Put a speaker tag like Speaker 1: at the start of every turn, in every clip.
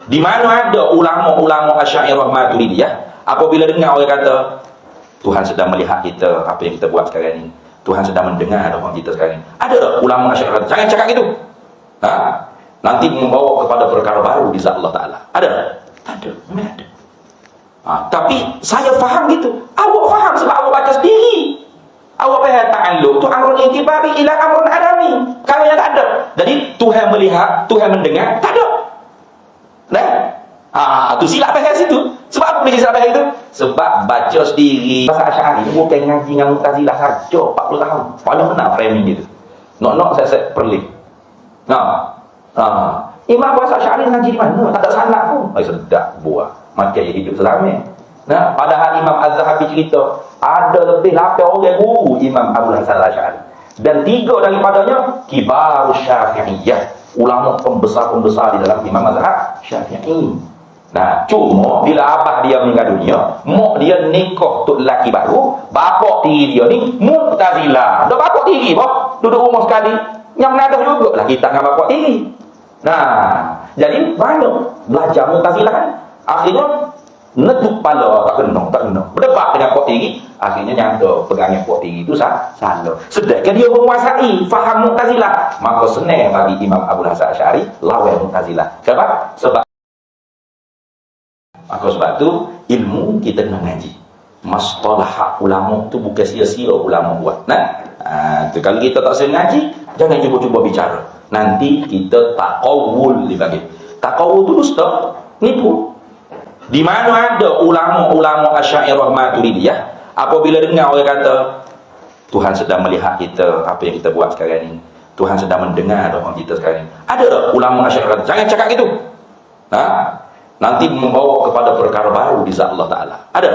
Speaker 1: Di mana ada ulama-ulama Asy'ariyah Maturidiyah apabila dengar orang kata Tuhan sedang melihat kita apa yang kita buat sekarang ni, Tuhan sedang mendengar doa kita sekarang ni. Ada tak ulama Asy'ariyah kata jangan cakap gitu. Nanti membawa kepada perkara baru di zat Allah Taala. Ada? Tak ada. Memang ada. Tapi saya faham gitu. Awak faham sebab awak baca sendiri. Awak faham ta'alluq tu amrun intibari ila amrun adami. Kalau yang tak ada. Jadi Tuhan melihat, Tuhan mendengar, tak ada. Tu silap faham situ. Sebab apa boleh silap faham itu? Sebab baca sendiri. Bahasa Asy'ari bukan ngaji dengan Mu'tazilah saja 40 tahun. Paling benar framing gitu. Nak saya perlik. Imam bahasa Asy'ari ngaji di mana? Tak ada sanad pun. Sedap buah. Macam yang hidup selama. Padahal Imam Az-Zahabi cerita ada lebih 8 orang guru Imam Abu Hasan Al-Asy'ari. Dan 3 daripadanya kibarus Syafi'iyah, ulama pembesar-pembesar di dalam Imam mazhab Syafi'i. Cuma bila abah dia meninggal dunia, mak dia nikah tok lelaki baru, bapak tiri dia ni Mu'tazilah. Dah bapak tiri boh, duduk rumah sekali. Yang menadah jugalah kita dengan bapak tiri. Jadi banyak belajar Mu'tazilah kan. Akhirnya netuk kepala tak kena. Berdebat dengan puak tiri, akhirnya nyata pegangnya puak tiri itu salah. Sedangkan dia menguasai faham Mu'tazilah, maka senang bagi Imam Abu Hasan Asy'ari lawan Mu'tazilah. Sebab itu ilmu kita kena ngaji. Mastalah ulama tu bukan sia-sia ulama buat. Kalau kita tak sengaji, jangan cuba-cuba bicara. Nanti kita taqawul dibagi. Taqawul tu dusta, nipu. Di mana ada ulama-ulama Asy'ariyah Maturidiyah apabila dengar orang kata Tuhan sedang melihat kita apa yang kita buat sekarang ni, Tuhan sedang mendengar doa kita sekarang ni. Ada tak ulama Asy'ariyah kata jangan cakap gitu. Nanti membawa kepada perkara baru di zat Allah Taala. Ada?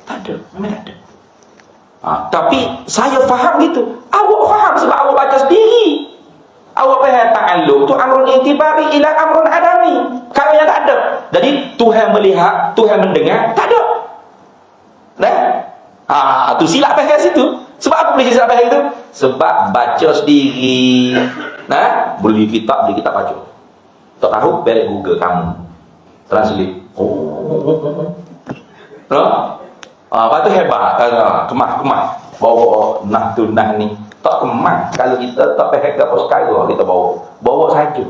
Speaker 1: Tak ada. Memang ada. Tapi saya faham gitu. Awak faham sebab awak baca sendiri. Awak faham ta'alluq tu amrun intibari ila amrun adami. Kalau yang tak ada. Jadi Tuhan melihat, Tuhan mendengar, tak ada. Tu silap faham situ. Sebab apa boleh silap faham itu? Sebab baca sendiri. Beli kitab baca. Tak tahu, balik Google kamu. Translate. Lepas tu hebat. Kemah. Bawa nah ni. Tak kemah. Kalau kita tak faham apa sekarang, kita bawa saja.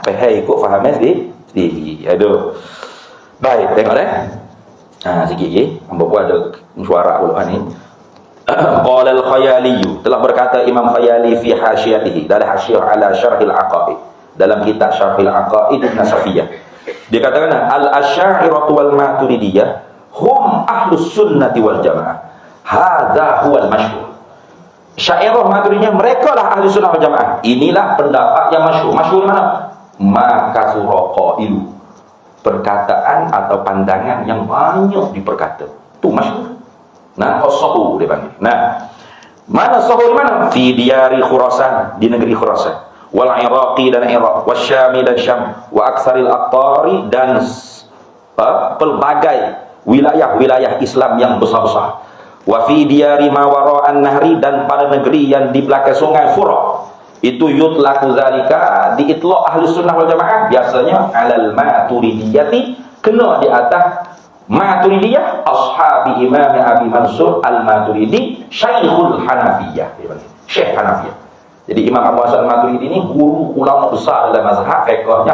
Speaker 1: Faham ikut faham sendiri. Aduh. Baik, tengok sikit lagi. Hamba pun ada suara ulama ni. Qala al-Khayali, telah berkata Imam Khayali fi hasyiyatihi, dalam hasyiyah ala syarhil aqaid, dalam kitab syarhil aqaid Nasafiyah. Dia katakan al-Asy'ariyah wal Maturidiyah hum ahlus sunnati wal jamaah. Hadza huwal masyhur. Asy'ariyah Maturidiyah mereka lah ahli sunnah wal jamaah. Inilah pendapat yang masyhur. Masyhur mana? Maka suraqailu. Perkataan atau pandangan yang banyak diperkata. Tu masyhur. As-sahu dia panggil. Mana sahu di mana? Fi diyari Khurasan, di negeri Khurasan. Wal Iraqi dan Iraq, wasyami dan Syam, wa aktsaril aqtari dan pelbagai wilayah-wilayah Islam yang besar-besar. Wa fi diyari ma wara'an nahri, dan pada negeri yang di belakang sungai Furat. Itu yutlaqu zalika, diitlaq ahli sunnah wal jamaah biasanya alal Maturidiyati, kena di atas Maturidiyah ashabi Imam Abi Mansur Al-Maturidi Syekhul Hanafiyah. Syekh Hanafiyah. Jadi Imam Abu Hasan Al-Maturidi ini guru ulama besar dalam mazhab fiqhnya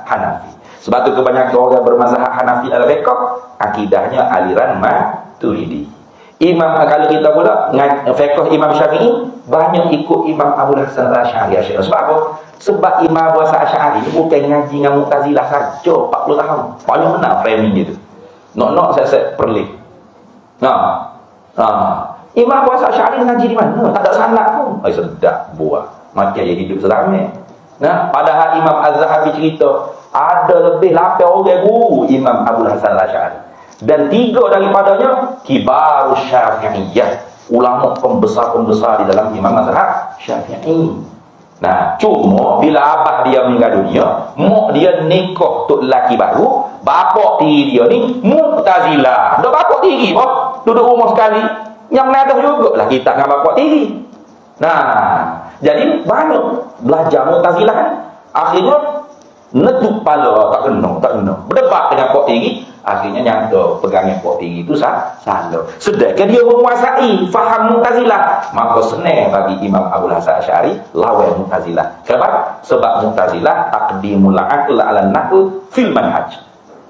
Speaker 1: Hanafi. Sebab tu kebanyakan orang bermazhab Hanafi dalam fiqh akidahnya aliran Maturidi. Kalau kita pula fiqh Imam Syafi'i banyak ikut Imam Abu Hasan Al-Asy'ari. Sebab apa? Sebab Imam Abu Hasan Al-Asy'ari bukan ngaji dengan Mu'tazilah saja 40 tahun. Paling benar framing gitu. Nak saya perlik. Imam Abu Hasan Asy'ari ngaji di mana? Tak ada sanad pun. Sedap buah. Macam yang hidup selama. Padahal Imam Az-Zahabi cerita ada lebih 8 orang guru Imam Abu Hasan Al-Asy'ari. Dan 3 daripadanya kibarus Syafi'iyah, ulama pembesar-pembesar di dalam Imam mazhab Syafi'i. Cuma bila abah dia meninggal dunia, mak dia nikah tok lelaki baru, bapak tiri dia ni Mu'tazilah. Dah bapak tiri boh, duduk rumah sekali. Yang menadah jugalah kita dengan bapak tiri. Jadi banyak belajar Mu'tazilah kan. Akhirnya Netuk pala tak kena. Berdebat dengan pok tinggi, akhirnya nyata pegang yang pok tinggi itu salah. Sedangkan dia menguasai faham Mu'tazilah, maka senang bagi Imam Abul Hasan Asy'ari lawan Mu'tazilah. Kenapa? Sebab Mu'tazilah taqdimul aql 'ala an-naql fil manhaj.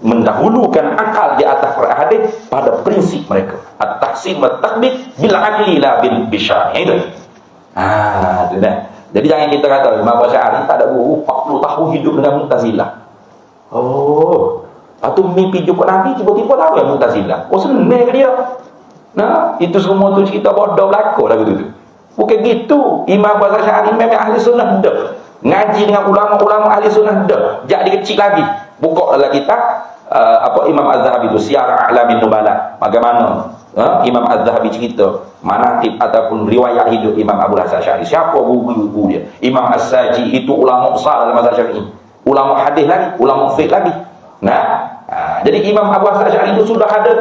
Speaker 1: Mendahulukan akal di atas hadis pada prinsip mereka. At-tahsin wa at-taqbid bil aqli la bil bisyahid. Itu dah. Jadi jangan kita kata Imam Asy'ari tak ada guru 40 tahun hidup dengan Mu'tazilah. Atau mimpi jumpa Nabi tiba-tiba tahu yang Mu'tazilah. Senang ke dia. Nah, itu semua tu cerita bodoh belaka lah gitu. Bukan gitu. Imam Asy'ari memang ahli sunnah dah. Ngaji dengan ulama-ulama ahli sunnah dah. Jadi kecil lagi. Buka dalam kitab Imam Az-Zahabi itu Syiar A'lamin Nubala. Bagaimana Imam Az-Zahabi cerita manaqib ataupun riwayat hidup Imam Abul Hasan Asy'ari. Siapa guru dia? Imam As-Saji itu ulama besar dalam mazhab Syafi'i. Ulama hadis lagi, ulama fiqh lagi. Jadi Imam Abu Hasan Asy'ari itu sudah ada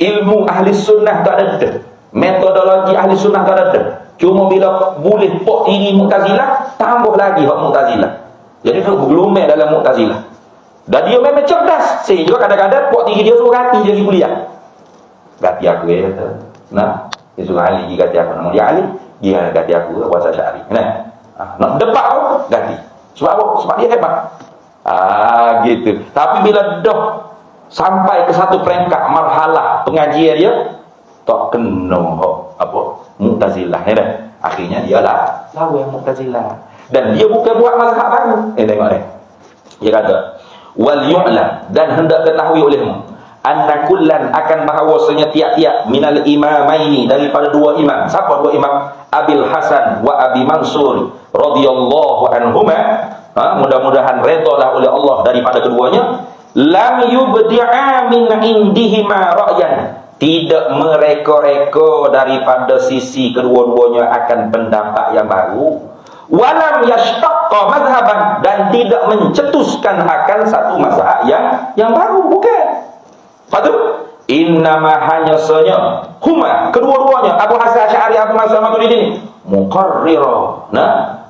Speaker 1: ilmu ahli sunnah tak ada, metodologi ahli sunnah tak ada. Cuma bila boleh pok tinggi Mu'tazilah, tambah lagi hak Mu'tazilah. Jadi dia bergelumir dalam Mu'tazilah. Dan dia memang cerdas. Saya juga kadang-kadang pok tinggi dia suruh ganti jadi kuliah. Ganti aku kata. Dia suruh Ali ganti aku. Nama dia Ali, dia ganti aku Abu Hasan Asy'ari. Nak debat aku ganti. Sebab apa? Sebab dia hebat. Gitu. Tapi bila dah sampai ke satu peringkat marhalah pengajian dia tak kena Mu'tazilah ni dah. Akhirnya dia lawan Mu'tazilah. Dan dia bukan buat mazhab baru. Tengok ni. Dia kata, wal yu'lam, dan hendak ketahui olehmu anna kullan, akan bahawasanya tiap-tiap minal imamaini, daripada dua imam. Siapa dua imam? Abil Hasan wa Abi Mansur radhiyallahu anhuma. Mudah-mudahan redalah oleh Allah daripada keduanya. Lam yubdi'a min indihima ra'yan, tidak mereka-reka daripada sisi kedua-duanya akan pendapat yang baru. Walam yashtaqqa madhaban, dan tidak mencetuskan akan satu mazhab yang baru, bukan. Patut innama hanya saja huma, kedua-duanya Abu Hasan Asy'ari, Abu Mansur Maturidi, muqarrirah.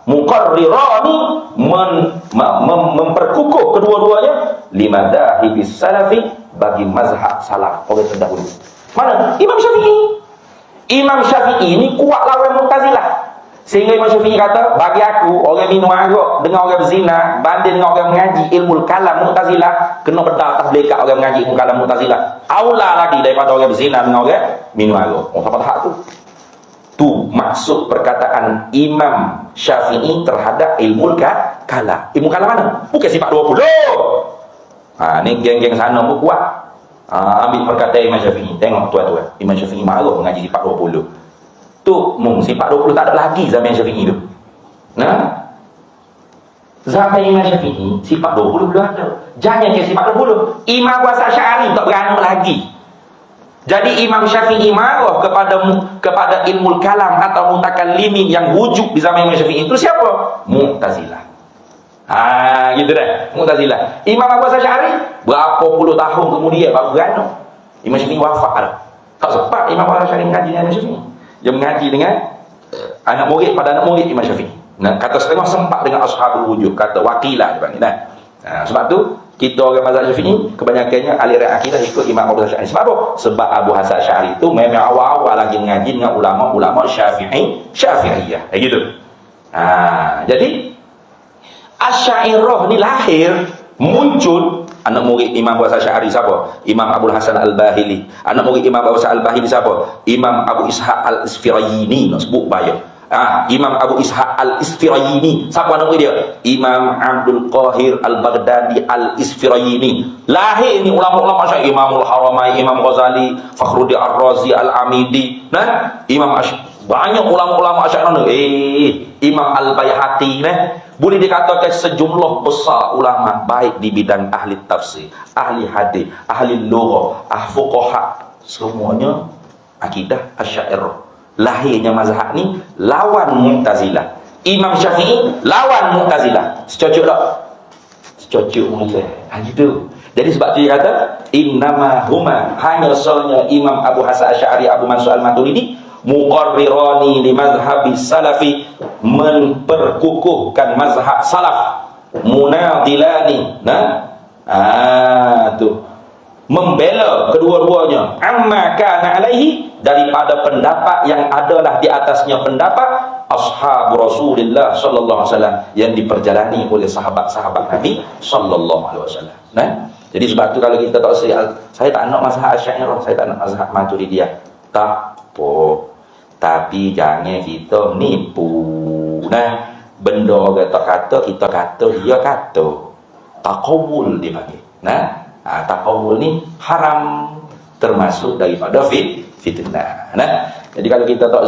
Speaker 1: Muqarrirani memperkukuh kedua-duanya limadhahibis salafi, bagi mazhab salaf orang terdahulu. Mana? Imam Syafi'i. Imam Syafi'i ini kuat lawan Mu'tazilah. Sehingga Imam Syafi'i kata, bagi aku orang minum arak dengan orang berzina banding dengan orang mengaji ilmu kalam Mu'tazilah, kena bedah atas belikat orang mengaji ilmu kalam Mu'tazilah. Aula lagi daripada orang berzina dengan orang minum arak. Siapa hak tu? Tu maksud perkataan Imam Syafi'i terhadap ilmu kalam. Ilmu kalam mana? Bukan sifat 20. Ni geng-geng sana pun kuat. Ambil perkataan Imam Syafi'i. Tengok tuan-tuan, Imam Syafi'i marah mengaji sifat 20. Tu sifat 20 tak ada lagi zaman Syafi'i tu. Zaman Imam Syafi'i sifat 20 belum ada. Jangan ke sifat 20. Imam Abu Hasan Asy'ari tak beranak lagi. Jadi Imam Syafi'i marah kepada ilmu kalam atau mutakallimin yang wujud di zaman Imam Syafi'i itu siapa? Mu'tazilah. Gitu dah, Mu'tazilah. Imam Abu Hasan Asy'ari berapa puluh tahun kemudian baru beranak. Imam Syafi'i wafat dah. Tak sempat Imam Abu Hasan Asy'ari mengaji dengan Imam Syafi'i. Dia mengaji dengan anak murid pada anak murid Imam Syafi'i. Kata setengah sempat dengan ashabul wujud, kata wakilah dia panggil. Sebab tu kita orang mazhab Syafi'i kebanyakannya aliran akidah ikut Imam Abu Hasan Asy'ari. Sebab apa? Sebab Abu Hasan Asy'ari itu memang awal-awal lagi mengaji dengan ulama-ulama Syafi'iyah. Gitu. Jadi Asy'ariyah ni lahir, muncul anak murid Imam Abu Hasan Asy'ari siapa? Imam Abdul Hasan Al-Bahili. Anak murid Imam Abu Hasan Al-Bahili siapa? Imam Abu Ishaq Al-Isfirayini. Nak sebut bayar. Imam Abu Ishaq Al-Isfirayini. Siapa anak murid dia? Imam Abdul Qahir Al-Baghdadi Al-Isfirayini. Lahir ni ulama-ulama Syafi'i, Imamul Haramain, Imam Ghazali, Fakhruddin Ar-Razi Al-Amidi. Banyak ulama-ulama Asy'ari. Imam Al-Baihaqi boleh dikatakan sejumlah besar ulama baik di bidang ahli tafsir, ahli hadis, ahli lughah, fuqaha, semuanya akidah Asy'ariyah. Lahirnya mazhab ni lawan Mu'tazilah. Imam Syafi'i lawan Mu'tazilah. Secocok tak? Secocok mula. Gitu. Jadi sebab tu dia kata innama huma, hanya soalnya Imam Abu Hasan Asy'ari, Abu Mansur Al-Maturidi muqarrirani li mazhabi salafi, memperkukuhkan mazhab salaf. munadilani. Tu membela kedua-duanya amma kana alaihi, daripada pendapat yang adalah di atasnya pendapat ashab Rasulullah sallallahu alaihi wasallam yang diperjalani oleh sahabat-sahabat Nabi sallallahu alaihi wasallam. Jadi sebab tu kalau kita tak saya tak nak mazhab Asy'ariyah, saya tak nak mazhab Maturidiyah, tak apa. Tapi jangan kita nipu. Benda orang kata kita kata, dia kata. Taqawul dipanggil. Taqawul ni haram, termasuk daripada fitnah. Jadi kalau kita tak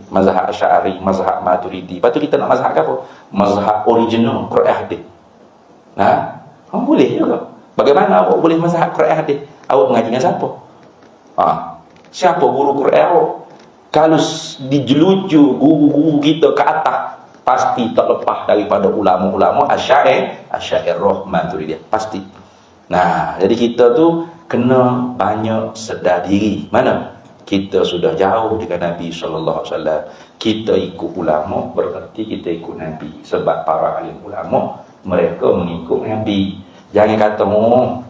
Speaker 1: mazhab Asy'ari, mazhab Maturidi, lepas tu kita nak mazhab apa? Mazhab original Quran hadis. Boleh juga. Bagaimana awak boleh mazhab Quran hadis? Awak mengaji dengan siapa? Siapa guru Quran awak? Kalau dijeluju guru-guru kita ke atas, pasti tak lepas daripada ulama-ulama Asy'ariyah Maturidiyah, pasti. Jadi kita tu kena banyak sedar diri. Mana kita sudah jauh dengan Nabi sallallahu alaihi wasallam, kita ikut ulama berarti kita ikut Nabi. Sebab para alim ulama mereka mengikut Nabi. Jangan kata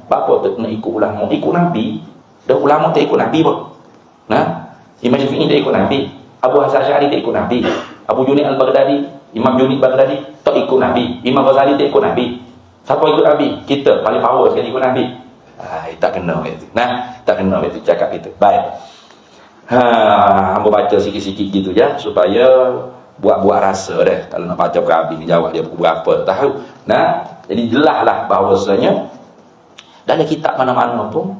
Speaker 1: apa tak nak ikut ulama, ikut Nabi. Dah ulama tak ikut Nabi pun. Imam Syafi'i tak ikut Nabi, Abu Hasan Asy'ari tak ikut Nabi, Abu Junaid Al-Baghdadi, Imam Junaid Baghdadi tak ikut Nabi, Imam Ghazali tak ikut Nabi. Siapa ikut Nabi? Kita paling power sekali ikut Nabi. Tak kena itu. Tak kena itu cakap itu. Baik. Hamba baca sikit-sikit gitu ya, supaya buat-buat rasa dah. Kalau nak baca Quran ni jawab dia buku berapa tahu. Jadi jelaslah bahawasanya dalam kitab mana-mana pun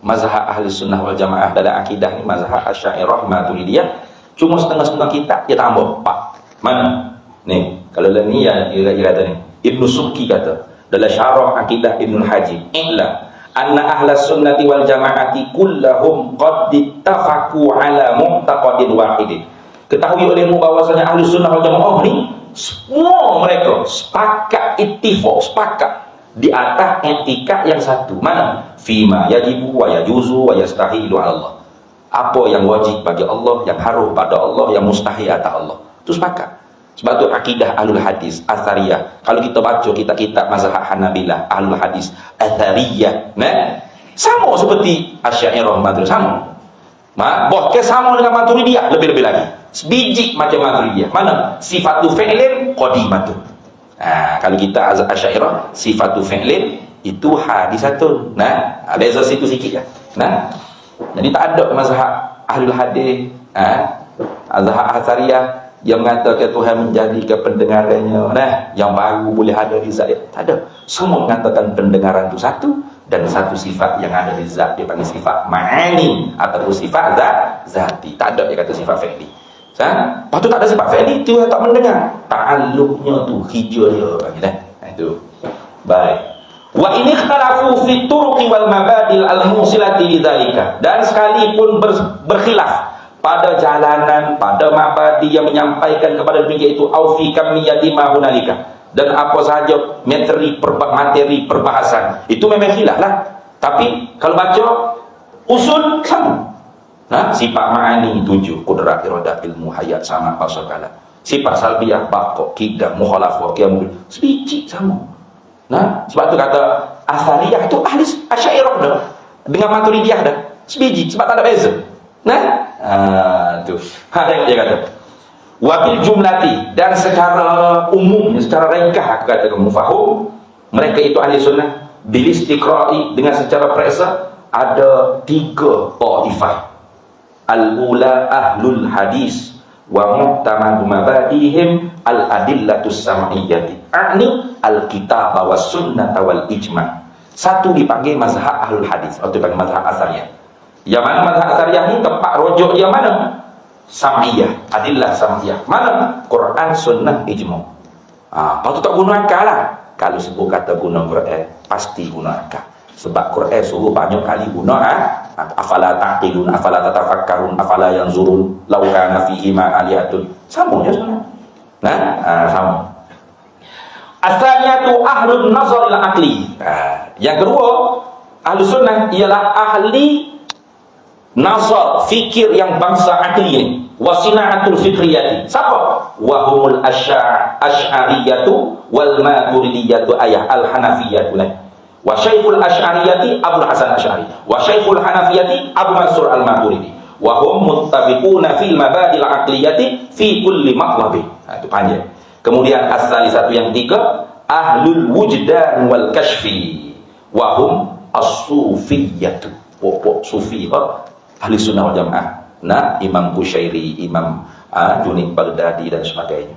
Speaker 1: mazhab ahli sunnah wal jamaah dalam akidah ni mazhab Asy'ariyah Maturidiyah cuma setengah-setengah kitab dia tambah 4. Mana? Ni, kalau ni yang dia kata ni. Ibnu Subki kata dalam syarah akidah Ibnu Hajib, "Illa anna ahlas sunnati wal jamaati kullahum qad ittafaqu ala mu'taqadin wahidin." Ketahui olehmu bahwasanya ahli sunnah wal jamaah ni semua mereka sepakat, ittifaq, sepakat di atas etika yang satu. Mana? Fima yajibu wa yajuzu wa yastahilu ala Allah. Apa yang wajib bagi Allah, yang haram pada Allah, yang mustahil atas Allah. Itu sepakat. Sebab tu akidah ahlul hadis Athariyah. Kalau kita baca kitab-kitab mazhab Hanabilah, ahlul hadis Athariyah, sama seperti Asy'ariyah Maturidiyah, sama. Bahkan sama dengan Maturidiyah, lebih-lebih lagi. Sebiji macam Maturidiyah. Mana? Sifatu fi'lin qadimatun. Kalau kita Asy'ariyah sifatu fi'lin itu hadisatun. Beza situ sikit lah. Jadi tak ada mazhab ahlul hadis, mazhab Athariyah yang mengatakan Tuhan menjadikan pendengarannya yang baru boleh ada di zat. Tak ada. Semua mengatakan pendengaran itu satu, dan satu sifat yang ada di zat dia panggil sifat ma'ani ataupun sifat zati. Tak ada dia kata sifat fi'li. Lepas tu tak ada sifat fi'li, Tuhan tak mendengar. Ta'alluqnya tu hijau dia panggil itu. Baik. Wa ini ikhtalafu fi turuqi wal mabadil al-musilati lidzalika. Dan sekalipun berkhilaf pada jalanan, pada mabadi yang menyampaikan kepada demikian itu, au fi kamiyati ma hunalika, dan apa sahaja materi perbahasan itu memang khilaf lah. Tapi kalau baca usul sama. Sifat ma'ani 7, qudrat, iradah, ilmu, hayat, sama, basar, kalam. Sifat salbiyah, baqa, kidah, mukhalafah, qiyamul, sebiji sama. Sebab tu kata Athariyah itu ahli Asy'ariyah dah dengan Maturidiyah dah sebiji, sebab tak ada beza. Tu. Tengok dia kata. Wabil jumlati, dan secara umum, secara ringkas aku katakan mufahum, mereka itu ahli sunnah bil istiqra'i, dengan secara periksa ada 3 taifah. Al-ula ahlul hadis wa mu'tamadu mabadihim al-adillatus sam'iyyati, a'ni al-kitab wa sunnah wal ijma'. Satu dipanggil mazhab ahlul hadis, atau dipanggil mazhab Athariyah. Yang mana mazhab Athariyah ni tempat rujuk dia mana? Sam'iyah, adillah sam'iyah. Mana? Quran, sunnah, ijma'. Lepas tu tak guna akal lah. Kalau sebut kata guna Quran, pasti guna akal. Sebab Quran suruh banyak kali guna afala taqilun, afala tatafakkarun, afala yanzurun, law kana fihi ma aliyatun. Sama je sebenarnya. Sama. Asalnya tu ahlun nazar ila aqli. Yang kedua, ahli sunnah ialah ahli nazar, fikir yang bangsa akli ni. Wasina'atul fikriyati. Siapa? Wahumul asy'ariyatu wal maturidiyatu ayah al-hanafiyatu. Wa syaikhul asy'ariyati Abdul Hasan Asy'ari. Wa syaikhul hanafiyati Abu Mansur al-Maturidi. Wa hum muttafiquna fil mabadil aqliyati fi kulli maqlabi. Itu panjang. Kemudian asal satu yang tiga, ahlul wujdan wal kashfi. Wa hum as-sufiyyatu. Pokok sufi ahli sunnah wal jamaah. Nah, Imam Qushairi, Imam Junid Baghdadi dan sebagainya.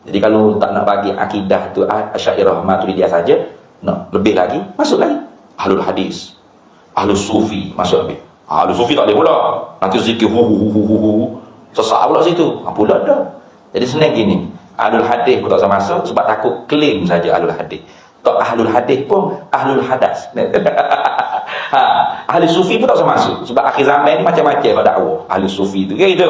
Speaker 1: Jadi kalau tak nak bagi akidah tu Asy'ariyah Maturidiyah saja, no, lebih lagi, masuk lagi ahlul hadis, ahlus sufi, masuk lebih. Ahlus sufi tak boleh pula. Nanti zikir sesak pula situ. Pula dah. Jadi senang gini. Ahlul hadis pun tak usah masuk sebab takut klaim saja ahlul hadis. Tak ahlul hadis pun ahlul hadas. Ahli sufi pun tak usah masuk sebab akhir zaman ni macam-macam kalau dakwah ahli sufi tu kan gitu.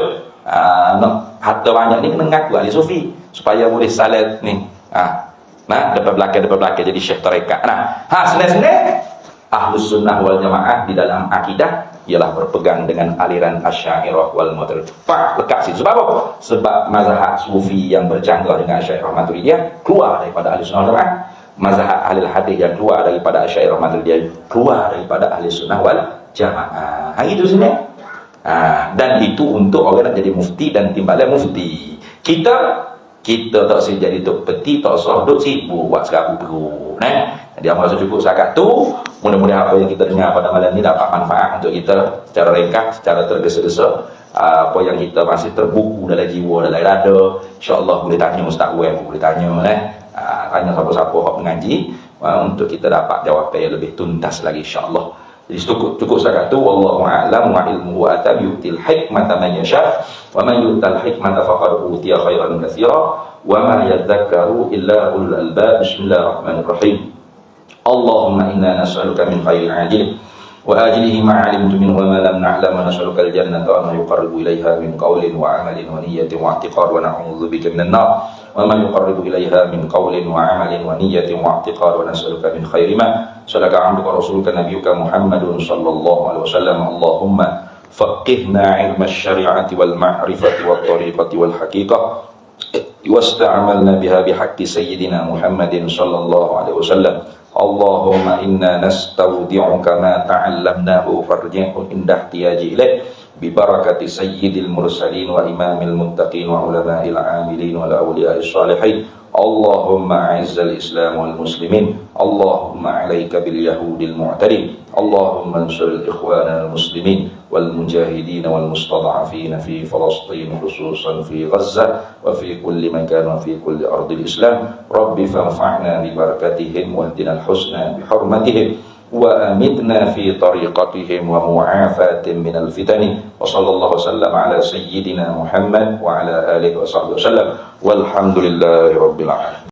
Speaker 1: Harta banyak ni kena ngaku ahli sufi supaya boleh salat ni. Nah, depan belakang jadi syekh tarekat. Nah, senang-senang ahlus sunnah wal jamaah di dalam akidah ialah berpegang dengan aliran Asy'ariyah wal Maturidiyah. Pak, lekat situ. Sebab apa? Sebab mazhab sufi yang bercanggah dengan Asy'ariyah Maturidiyah keluar daripada ahli sunnah wal jamaah. Mazhab ahli hadis yang keluar daripada Asy'ariyah Maturidiyah keluar daripada ahli sunnah wal jamaah. Itu sebenarnya. Dan itu untuk orang nak jadi mufti dan timbalan mufti. Kita tak usah jadi tok peti, tak usah duk sibuk buat serabu perut. Jadi aku rasa cukup setakat tu. Mudah-mudahan apa yang kita dengar pada malam ni dapat manfaat untuk kita secara ringkas, secara tergesa-gesa. Apa yang kita masih terbuku dalam jiwa, dalam dada, insya-Allah boleh tanya Ustaz Wen, boleh tanya tanya siapa-siapa hak mengaji untuk kita dapat jawapan yang lebih tuntas lagi insya-Allah. Jadi cukup setakat tu. Wallahu a'lam wa ilmuhu atam yu'til hikmata man yasha wa man yu'tal hikmata faqad utiya khairan katsira wa ma yadhakkaru illa ulul albab. Bismillahirrahmanirrahim. Allahumma inna nas'aluka min khairil ajil wa ajlihi ma 'alimtu minhu wa ma lam na'lam wa nas'aluka al-jannata wa ma yuqarribu ilayha min qawlin wa 'amalin wa niyyatin wa i'tiqad wa na'udzubika minan nar wa ma yuqarribu ilayha min qawlin wa 'amalin wa niyyatin wa i'tiqad wa nas'aluka min khairi ma salaka 'abduka rasuluka nabiyyuka Muhammadun sallallahu alaihi wasallam. Allahumma faqihna 'ilma asy-syari'ati wal ma'rifati wat tariqati wal haqiqah wasta'malna biha bihaqqi sayyidina Muhammadin sallallahu alaihi wasallam. Allahumma inna nastawdi'uka ma ta'allamnahu farji'hu indah ihtiyaji ilaih bi barakati sayyidil mursalin wa imamil muttaqin wa ulama'il 'amilin wal awliya'is salihin. Allahumma a'izzal islam wal muslimin. Allahumma 'alaika bil yahudil mu'tadin. Allahumma ansuril ikhwana al muslimin wal mujahidin wal mustad'afin fi Falastin khususan fi Gaza wa fi kulli makan wa fi kulli ardil Islam. Rabbi fanfa'na bi barakatihim wahdina al husna bi hurmatihim wa amitna fi tariqatihim wa mu'afatin min al fitani. Wa sallallahu wasallam ala sayyidina Muhammad wa ala alihi wa sahbihi wasallam walhamdulillahi rabbil alamin.